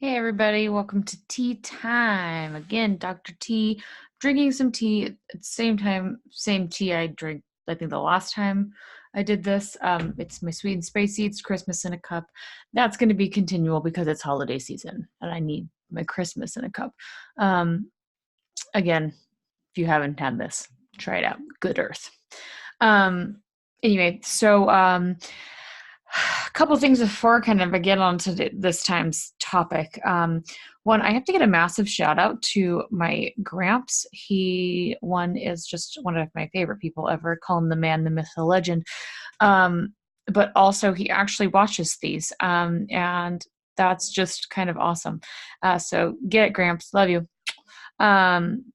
Hey everybody, welcome to tea time. Again, Dr. T, drinking some tea at the same time, same tea I drank, I think the last time I did this. It's my sweet and spicy, it's Christmas in a cup. That's going to be continual because it's holiday season and I need my Christmas in a cup. Um, Again, if you haven't had this, try it out. Good Earth. Um, anyway, a couple things before kind of I get on to this time's topic. One, I have to get a massive shout out to my Gramps. One is just one of my favorite people ever. Call him the man, the myth, the legend. Um, but also, he actually watches these, and that's just kind of awesome. So get it, Gramps. Love you. Um,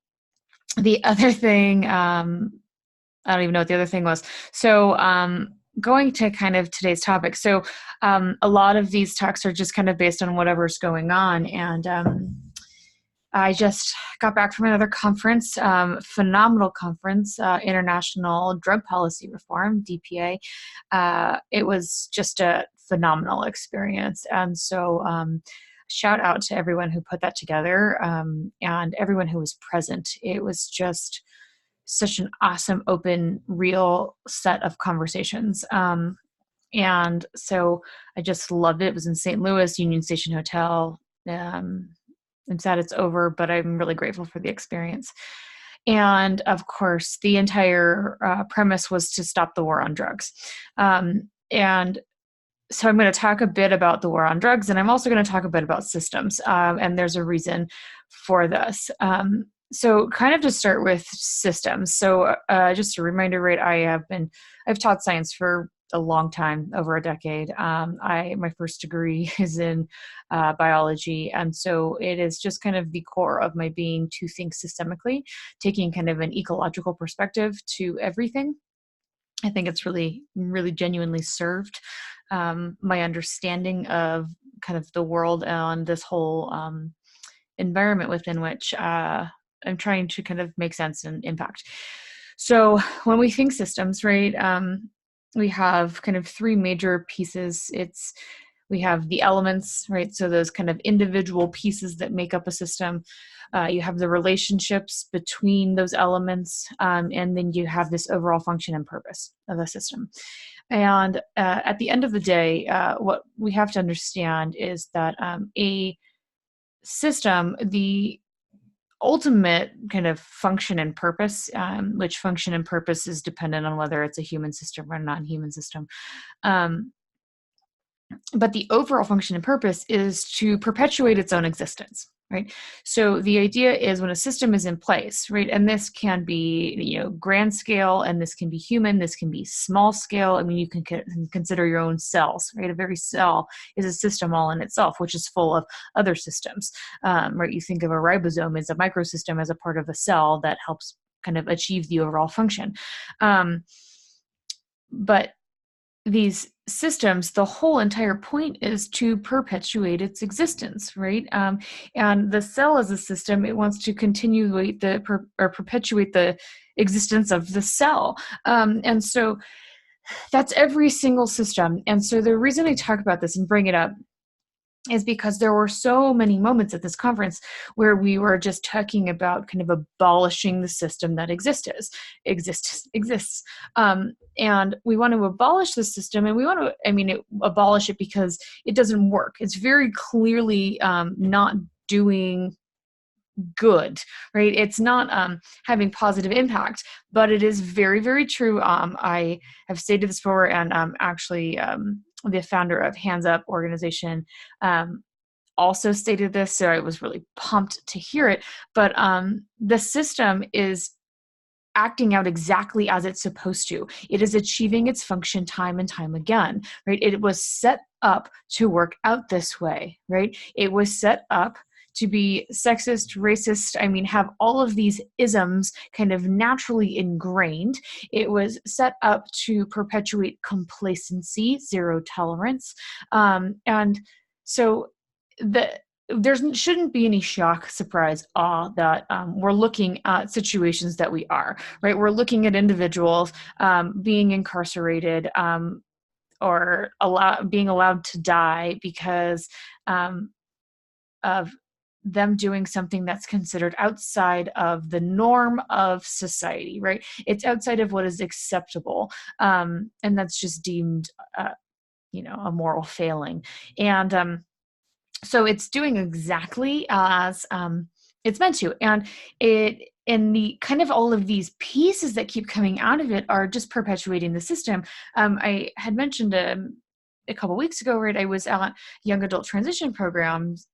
the other thing, I don't even know what the other thing was. Going to kind of today's topic. A lot of these talks are just kind of based on whatever's going on. And I just got back from another conference, phenomenal conference, International Drug Policy Reform, DPA. It was just a phenomenal experience. Shout out to everyone who put that together, and everyone who was present. It was just such an awesome, open, real set of conversations. And so I just loved it. It was in St. Louis, Union Station Hotel. I'm sad it's over, but I'm really grateful for the experience. And of course, the entire premise was to stop the war on drugs. And so I'm going to talk a bit about the war on drugs, and I'm also going to talk a bit about systems. And there's a reason for this. So kind of to start with systems. Just a reminder, right? I've taught science for a long time, over a decade. My first degree is in biology, and so it is just kind of the core of my being to think systemically, taking kind of an ecological perspective to everything. I think it's really, really genuinely served my understanding of kind of the world and this whole environment within which I'm trying to kind of make sense and impact. So when we think systems, right, we have kind of three major pieces. We have the elements, right? So those kind of individual pieces that make up a system. You have the relationships between those elements, and then you have this overall function and purpose of a system. And at the end of the day, what we have to understand is that a system, the ultimate kind of function and purpose, which function and purpose is dependent on whether it's a human system or a non-human system. Um, but the overall function and purpose is to perpetuate its own existence, right? So the idea is when a system is in place, right, and this can be, grand scale, and this can be human, this can be small scale. I mean, you can consider your own cells, right? A very cell is a system all in itself, which is full of other systems, right? You think of a ribosome as a microsystem, as a part of a cell that helps kind of achieve the overall function. But these systems, the whole entire point is to perpetuate its existence, right? And the cell as a system, it wants to perpetuate the existence of the cell. And so that's every single system. And so the reason I talk about this and bring it up is because there were so many moments at this conference where we were just talking about kind of abolishing the system that exists. And we want to abolish the system, and we want to, abolish it because it doesn't work. It's very clearly not doing good, right? It's not having positive impact, but it is very, very true. I have stated this before, and the founder of Hands Up organization also stated this, so I was really pumped to hear it. But the system is acting out exactly as it's supposed to. It is achieving its function time and time again, right? It was set up to work out this way, right? It was set up to be sexist, racist, have all of these isms kind of naturally ingrained. It was set up to perpetuate complacency, zero tolerance. And so there shouldn't be any shock, surprise, awe that we're looking at situations that we are, right? We're looking at individuals being incarcerated, or being allowed to die because of them doing something that's considered outside of the norm of society, right? It's outside of what is acceptable. And that's just deemed, a moral failing. And so it's doing exactly as it's meant to. And the kind of all of these pieces that keep coming out of it are just perpetuating the system. I had mentioned a couple weeks ago, right? I was at Young Adult Transition Programs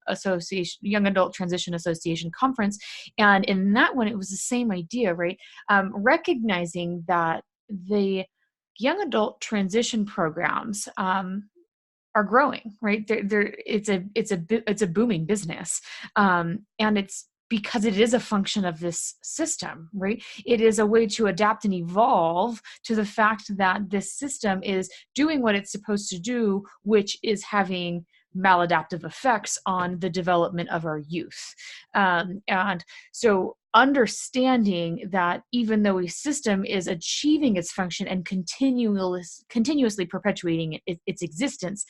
Association, Young Adult Transition Association conference, and in that one, it was the same idea, right? Recognizing that the young adult transition programs are growing, right? It's a booming business, and it's because it is a function of this system, right? It is a way to adapt and evolve to the fact that this system is doing what it's supposed to do, which is having maladaptive effects on the development of our youth. And so understanding that even though a system is achieving its function and continuously perpetuating its existence,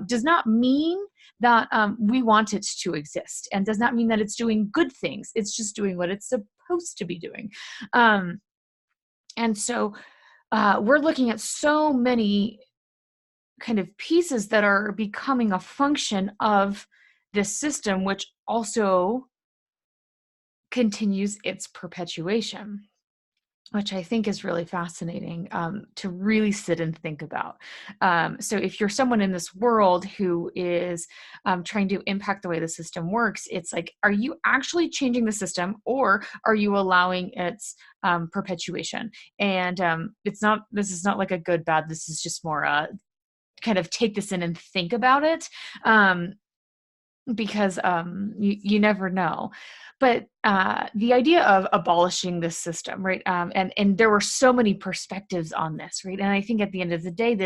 does not mean that we want it to exist, and does not mean that it's doing good things. It's just doing what it's supposed to be doing. And so we're looking at so many kind of pieces that are becoming a function of this system, which also continues its perpetuation, which I think is really fascinating to really sit and think about. So if you're someone in this world who is trying to impact the way the system works, it's like, are you actually changing the system, or are you allowing its perpetuation? And this is not like a good, bad, this is just more kind of take this in and think about it, because you never know. But the idea of abolishing this system, right? And there were so many perspectives on this, right? And I think at the end of the day,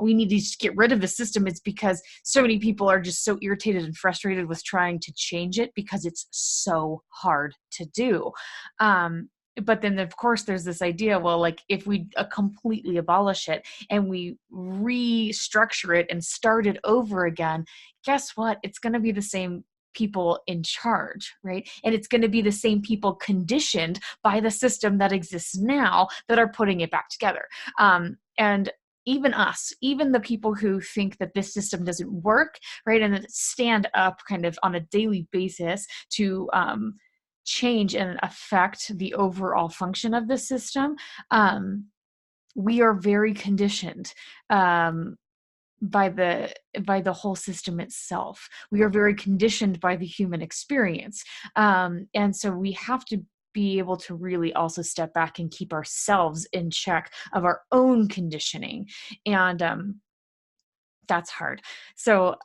we need to just get rid of the system. It's because so many people are just so irritated and frustrated with trying to change it because it's so hard to do. But then, of course, there's this idea, well, like if we completely abolish it and we restructure it and start it over again, guess what? It's going to be the same people in charge, right? And it's going to be the same people conditioned by the system that exists now that are putting it back together. And even us, even the people who think that this system doesn't work, right, and that stand up kind of on a daily basis to change and affect the overall function of the system, we are very conditioned by the whole system itself. We are very conditioned by the human experience, and so we have to be able to really also step back and keep ourselves in check of our own conditioning, and that's hard. So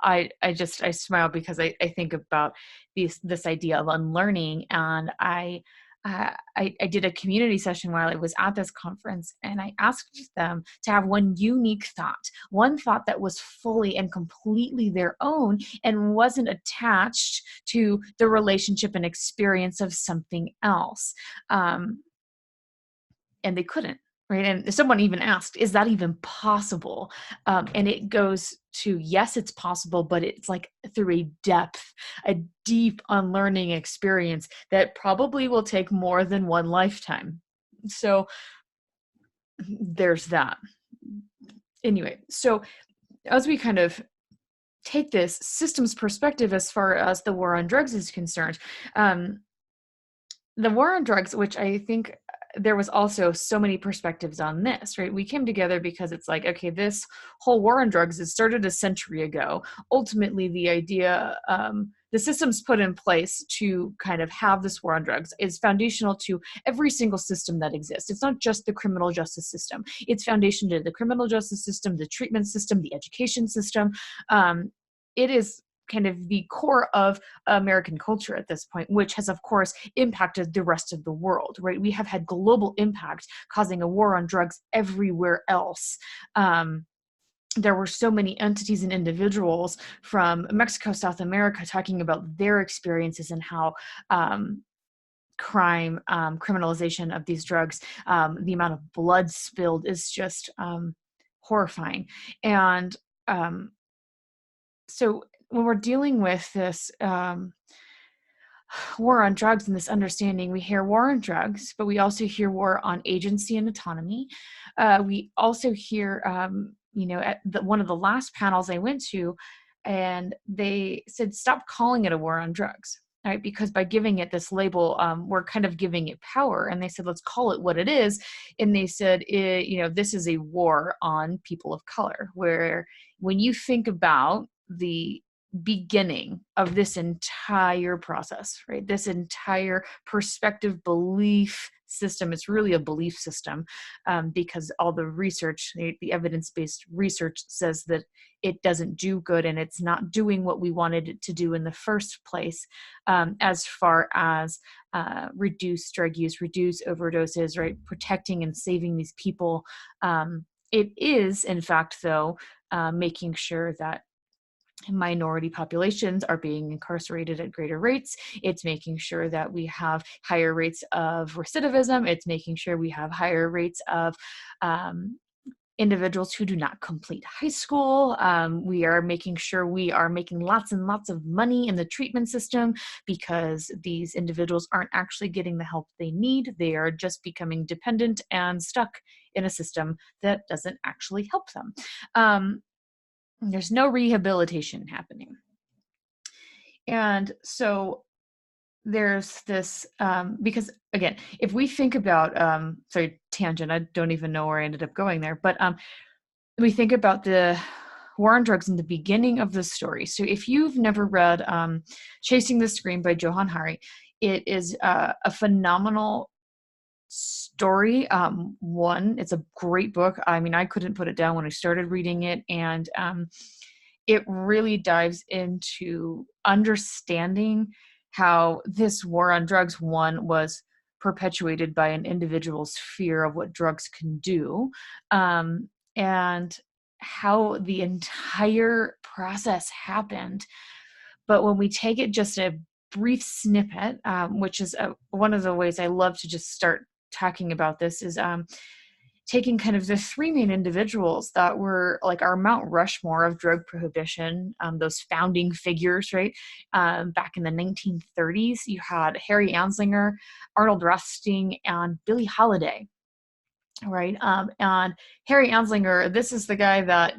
I smile because I think about this idea of unlearning, and I did a community session while I was at this conference, and I asked them to have one unique thought, one thought that was fully and completely their own and wasn't attached to the relationship and experience of something else. And they couldn't, right? And someone even asked, is that even possible? And it goes to, yes, it's possible, but it's like through a deep unlearning experience that probably will take more than one lifetime. So there's that. Anyway, so as we kind of take this systems perspective as far as the war on drugs is concerned, the war on drugs, which I think there was also so many perspectives on this, right? We came together because it's like, okay, this whole war on drugs has started a century ago. Ultimately, the idea, the systems put in place to kind of have this war on drugs is foundational to every single system that exists. It's not just the criminal justice system. It's foundation to the criminal justice system, the treatment system, the education system. It is kind of the core of American culture at this point, which has, of course, impacted the rest of the world, right? We have had global impact causing a war on drugs everywhere else. There were so many entities and individuals from Mexico, South America, talking about their experiences and how crime, criminalization of these drugs, the amount of blood spilled is just horrifying. And So when we're dealing with this war on drugs and this understanding, we hear war on drugs, but we also hear war on agency and autonomy. We also hear, at one of the last panels I went to, and they said, stop calling it a war on drugs. Right, because by giving it this label, we're kind of giving it power. And they said, let's call it what it is. And they said, this is a war on people of color, where when you think about the beginning of this entire process, right? This entire perspective belief system, it's really a belief system, because all the research, the evidence-based research says that it doesn't do good, and it's not doing what we wanted it to do in the first place, as far as reduce drug use, reduce overdoses, right? Protecting and saving these people. It is, in fact, though, making sure that minority populations are being incarcerated at greater rates. It's making sure that we have higher rates of recidivism. It's making sure we have higher rates of individuals who do not complete high school. We are making sure we are making lots and lots of money in the treatment system because these individuals aren't actually getting the help they need. They are just becoming dependent and stuck in a system that doesn't actually help them. There's no rehabilitation happening. And so there's this, because again, if we think about, sorry, tangent, I don't even know where I ended up going there, but we think about the war on drugs in the beginning of the story. So if you've never read Chasing the Scream by Johann Hari, it is a phenomenal story. One, it's a great book. I mean, I couldn't put it down when I started reading it, and it really dives into understanding how this war on drugs, one, was perpetuated by an individual's fear of what drugs can do, and how the entire process happened. But when we take it just a brief snippet, which is one of the ways I love to just start talking about this, is taking kind of the three main individuals that were like our Mount Rushmore of drug prohibition, those founding figures, right? Back in the 1930s, you had Harry Anslinger, Arnold Rusting, and Billie Holiday, right? And Harry Anslinger, this is the guy that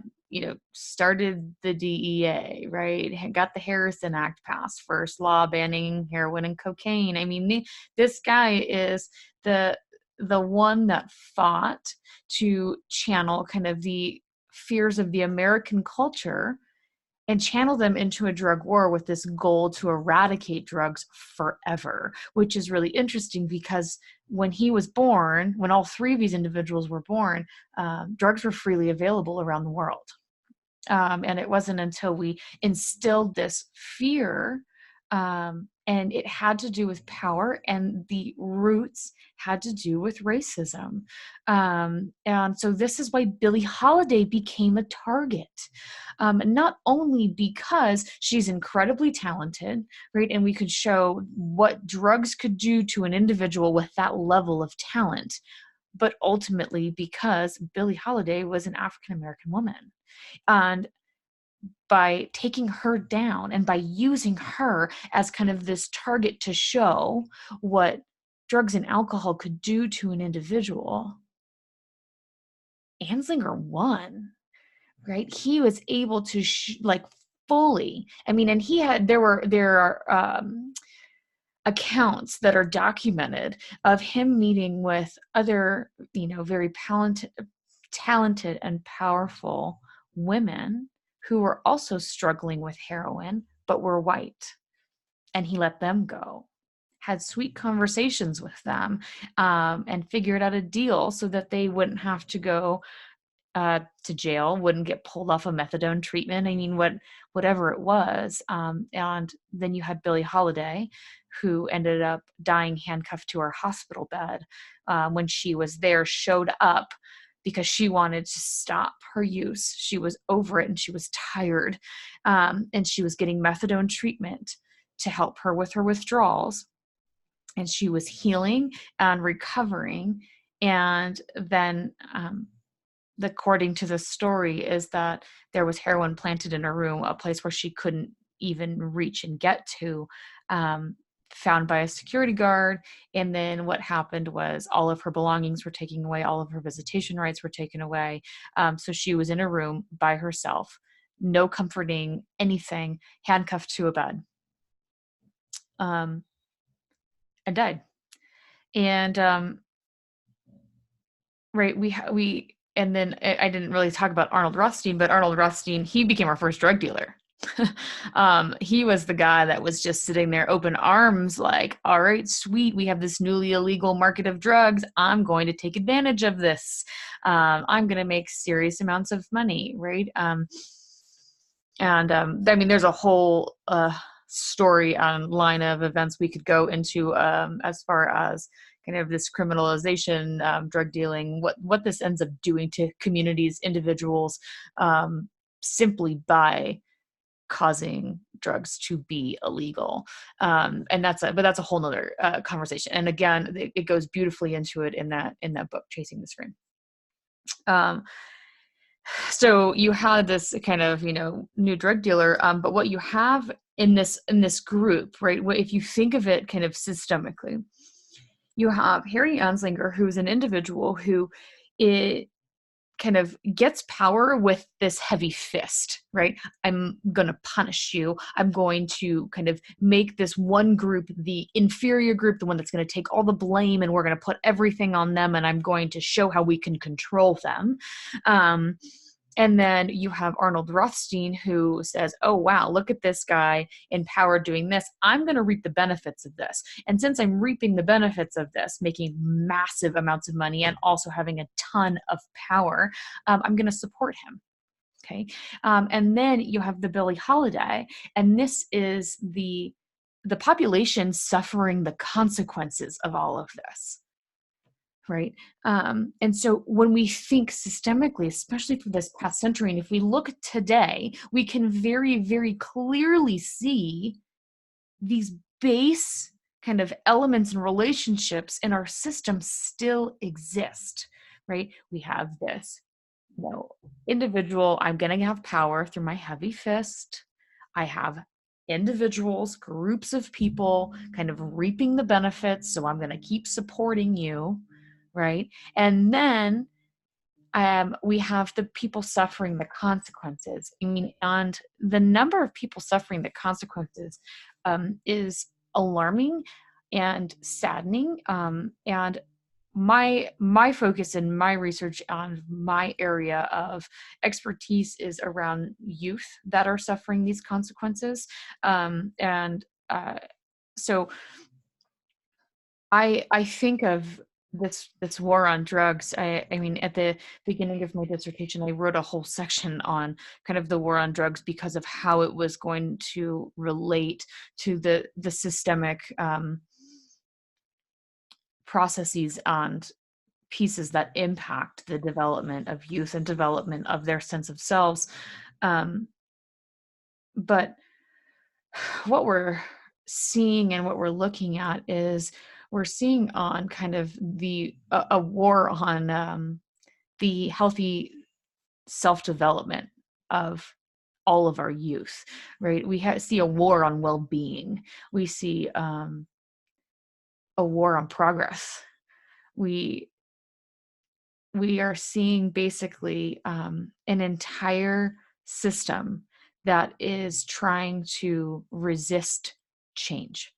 started the DEA, right? Got the Harrison Act passed, first law banning heroin and cocaine. I mean, this guy is the one that fought to channel kind of the fears of the American culture and channel them into a drug war with this goal to eradicate drugs forever, which is really interesting because when he was born, when all three of these individuals were born, drugs were freely available around the world. And it wasn't until we instilled this fear, and it had to do with power, and the roots had to do with racism. And so this is why Billie Holiday became a target, not only because she's incredibly talented, right? And we could show what drugs could do to an individual with that level of talent, but ultimately because Billie Holiday was an African American woman. And by taking her down and by using her as kind of this target to show what drugs and alcohol could do to an individual, Anslinger won, right? He was able to fully, I mean, and there are accounts that are documented of him meeting with other, very talented and powerful women who were also struggling with heroin, but were white. And he let them go, had sweet conversations with them, and figured out a deal so that they wouldn't have to go to jail, wouldn't get pulled off a methadone treatment. I mean, whatever it was. And then you had Billie Holiday, who ended up dying handcuffed to her hospital bed when she was there, showed up because she wanted to stop her use. She was over it and she was tired. And she was getting methadone treatment to help her with her withdrawals. And she was healing and recovering. And then according to the story, is that there was heroin planted in her room, a place where she couldn't even reach and get to, found by a security guard. And then what happened was all of her belongings were taken away, all of her visitation rights were taken away. So she was in a room by herself, no comforting anything, handcuffed to a bed, um, and died. And right, and then I didn't really talk about Arnold Rothstein, but Arnold Rothstein, he became our first drug dealer. He was the guy that was just sitting there open arms, like, all right, sweet, we have this newly illegal market of drugs. I'm going to take advantage of this. I'm going to make serious amounts of money, right? And I mean, there's a whole story on line of events we could go into, as far as kind of this criminalization, drug dealing, what this ends up doing to communities, individuals, simply by causing drugs to be illegal. And that's a whole nother conversation. And again, it goes beautifully into it in that book, Chasing the Scream. So you had this kind of, new drug dealer, but what you have in this group, right? If you think of it kind of systemically, you have Harry Anslinger, who's an individual who it kind of gets power with this heavy fist, right? I'm going to punish you. I'm going to kind of make this one group the inferior group, the one that's going to take all the blame, and we're going to put everything on them, and I'm going to show how we can control them. And then you have Arnold Rothstein, who says, oh, wow, look at this guy in power doing this. I'm going to reap the benefits of this. And since I'm reaping the benefits of this, making massive amounts of money and also having a ton of power, I'm going to support him. Okay. And then you have the Billie Holiday, and this is the population suffering the consequences of all of this. Right. And so when we think systemically, especially for this past century, and if we look today, we can very, very clearly see these base kind of elements and relationships in our system still exist, right? We have this, individual, I'm going to have power through my heavy fist. I have individuals, groups of people kind of reaping the benefits. So I'm going to keep supporting you. Right. And then we have the people suffering the consequences. I mean, and the number of people suffering the consequences is alarming and saddening. And my focus in my research on my area of expertise is around youth that are suffering these consequences. And so I think of this war on drugs. I mean, at the beginning of my dissertation, I wrote a whole section on kind of the war on drugs because of how it was going to relate to the systemic processes and pieces that impact the development of youth and development of their sense of selves. But what we're seeing and what we're looking at is we're seeing on kind of a war on the healthy self-development of all of our youth, right? We see a war on well-being. We see a war on progress. We are seeing basically an entire system that is trying to resist change,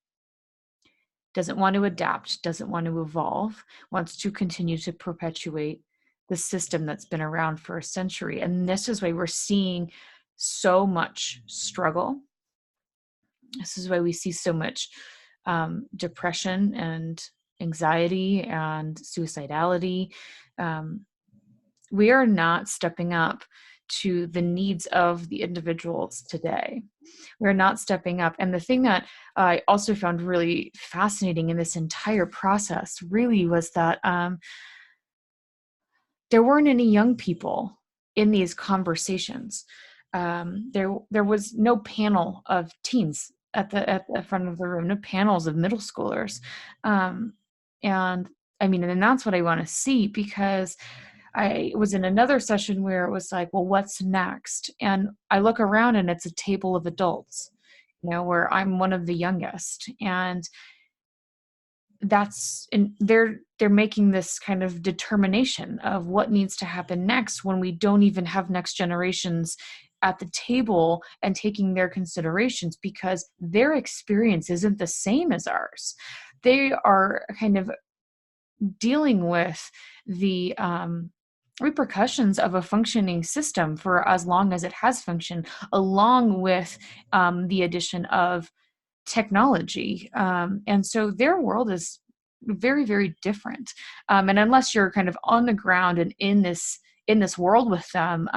doesn't want to adapt, doesn't want to evolve, wants to continue to perpetuate the system that's been around for a century. And this is why we're seeing so much struggle. This is why we see so much depression and anxiety and suicidality. We are not stepping up to the needs of the individuals today. We're not stepping up. And the thing that I also found really fascinating in this entire process really was that there weren't any young people in these conversations. There was no panel of teens at the front of the room, no panels of middle schoolers. And I mean, and that's what I want to see, because I was in another session where it was like, well, what's next? And I look around and it's a table of adults, where I'm one of the youngest. And they're making this kind of determination of what needs to happen next when we don't even have next generations at the table and taking their considerations, because their experience isn't the same as ours. They are kind of dealing with the repercussions of a functioning system for as long as it has functioned, along with the addition of technology. And so their world is very, very different. And unless you're kind of on the ground and in this world with them,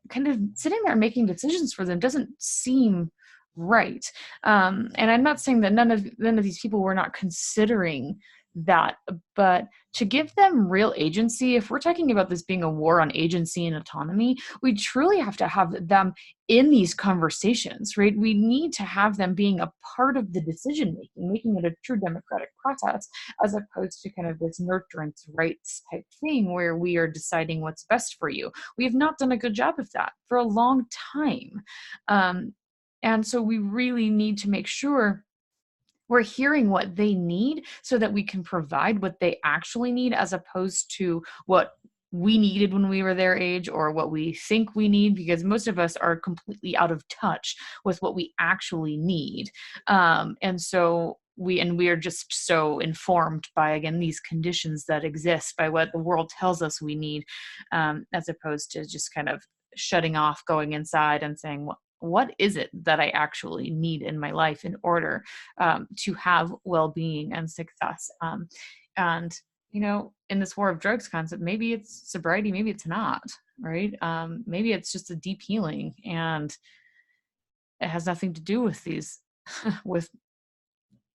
kind of sitting there making decisions for them doesn't seem right. And I'm not saying that none of these people were not considering that, but to give them real agency, if we're talking about this being a war on agency and autonomy, we truly have to have them in these conversations, right? We need to have them being a part of the decision making it a true democratic process, as opposed to kind of this nurturance rights type thing where we are deciding what's best for you. We have not done a good job of that for a long time. And so we really need to make sure we're hearing what they need so that we can provide what they actually need, as opposed to what we needed when we were their age or what we think we need, because most of us are completely out of touch with what we actually need. And so we are just so informed by, again, these conditions that exist, by what the world tells us we need, as opposed to just kind of shutting off, going inside and saying, what is it that I actually need in my life in order to have well-being and success? And in this war of drugs concept, maybe it's sobriety, maybe it's not, right? Maybe it's just a deep healing, and it has nothing to do with these, with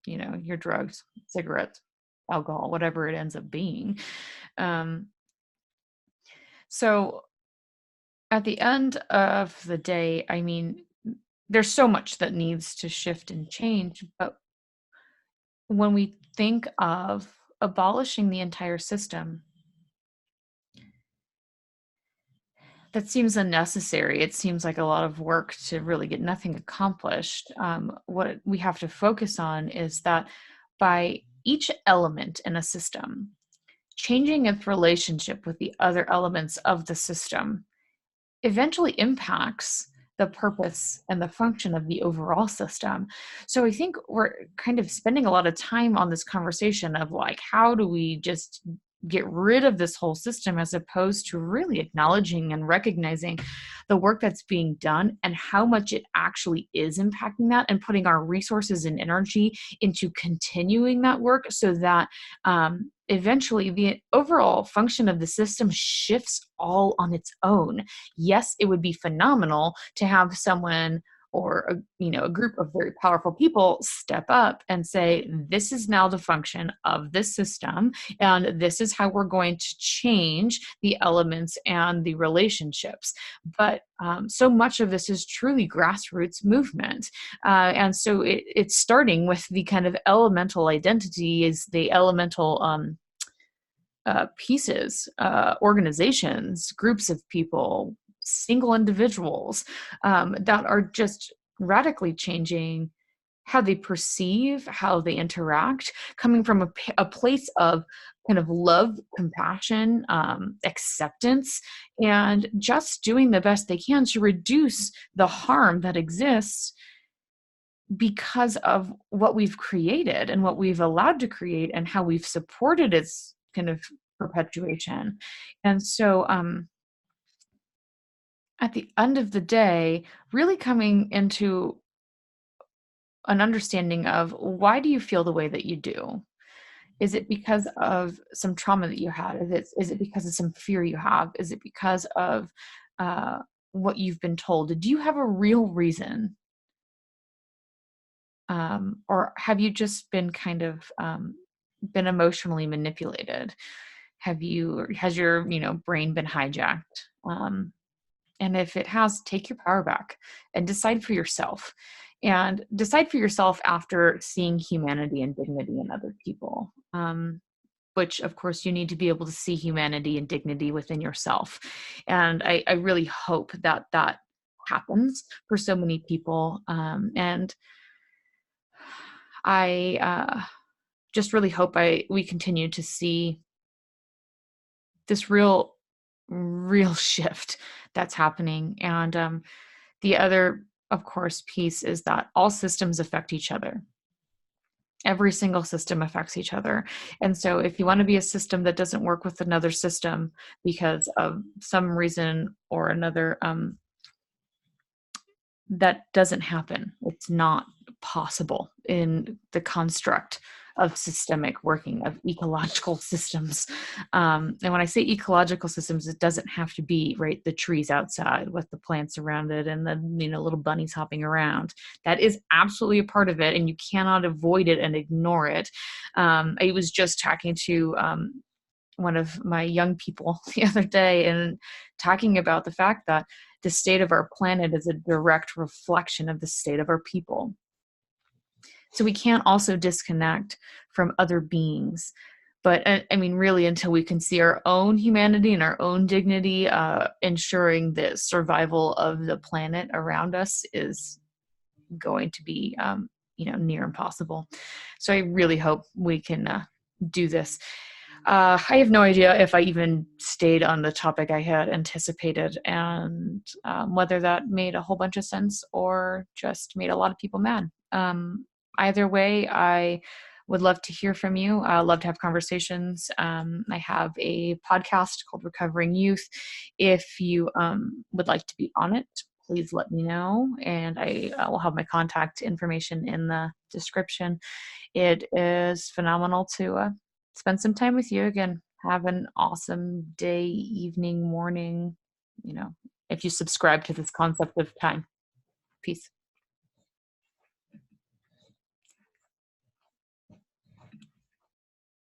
your drugs, cigarettes, alcohol, whatever it ends up being. Um, so at the end of the day, I mean, there's so much that needs to shift and change, but when we think of abolishing the entire system, that seems unnecessary. It seems like a lot of work to really get nothing accomplished. What we have to focus on is that by each element in a system changing its relationship with the other elements of the system eventually impacts the purpose and the function of the overall system. So I think we're kind of spending a lot of time on this conversation of like, how do we just get rid of this whole system, as opposed to really acknowledging and recognizing the work that's being done and how much it actually is impacting that, and putting our resources and energy into continuing that work, so that eventually the overall function of the system shifts all on its own. Yes, it would be phenomenal to have someone or a group of very powerful people step up and say, this is now the function of this system, and this is how we're going to change the elements and the relationships. But so much of this is truly grassroots movement. And so it's starting with the kind of elemental identity, is the elemental pieces, organizations, groups of people, single individuals, that are just radically changing how they perceive, how they interact, coming from a place of kind of love, compassion, acceptance, and just doing the best they can to reduce the harm that exists because of what we've created and what we've allowed to create and how we've supported its kind of perpetuation. And so at the end of the day, really coming into an understanding of, why do you feel the way that you do? Is it because of some trauma that you had? Is it because of some fear you have? Is it because of uh, what you've been told? Do you have a real reason? Or have you just been kind of been emotionally manipulated? Has your brain been hijacked? And if it has, take your power back and decide for yourself. And decide for yourself after seeing humanity and dignity in other people. which of course you need to be able to see humanity and dignity within yourself. And I really hope that that happens for so many people. And I just really hope we continue to see this real shift that's happening. And the other, of course, piece is that all systems affect each other. Every single system affects each other. And so if you want to be a system that doesn't work with another system because of some reason or another, that doesn't happen. It's not possible in the construct of systemic working of ecological systems. And when I say ecological systems, it doesn't have to be right the trees outside with the plants around it and the little bunnies hopping around. That is absolutely a part of it, and you cannot avoid it and ignore it. I was just talking to one of my young people the other day and talking about the fact that the state of our planet is a direct reflection of the state of our people. So we can't also disconnect from other beings. But I mean, really, until we can see our own humanity and our own dignity, ensuring the survival of the planet around us is going to be, near impossible. So I really hope we can do this. I have no idea if I even stayed on the topic I had anticipated, and whether that made a whole bunch of sense or just made a lot of people mad. Either way, I would love to hear from you. I love to have conversations. I have a podcast called Recovering Youth. If you would like to be on it, please let me know, and I will have my contact information in the description. It is phenomenal to spend some time with you again. Have an awesome day, evening, morning, if you subscribe to this concept of time. Peace.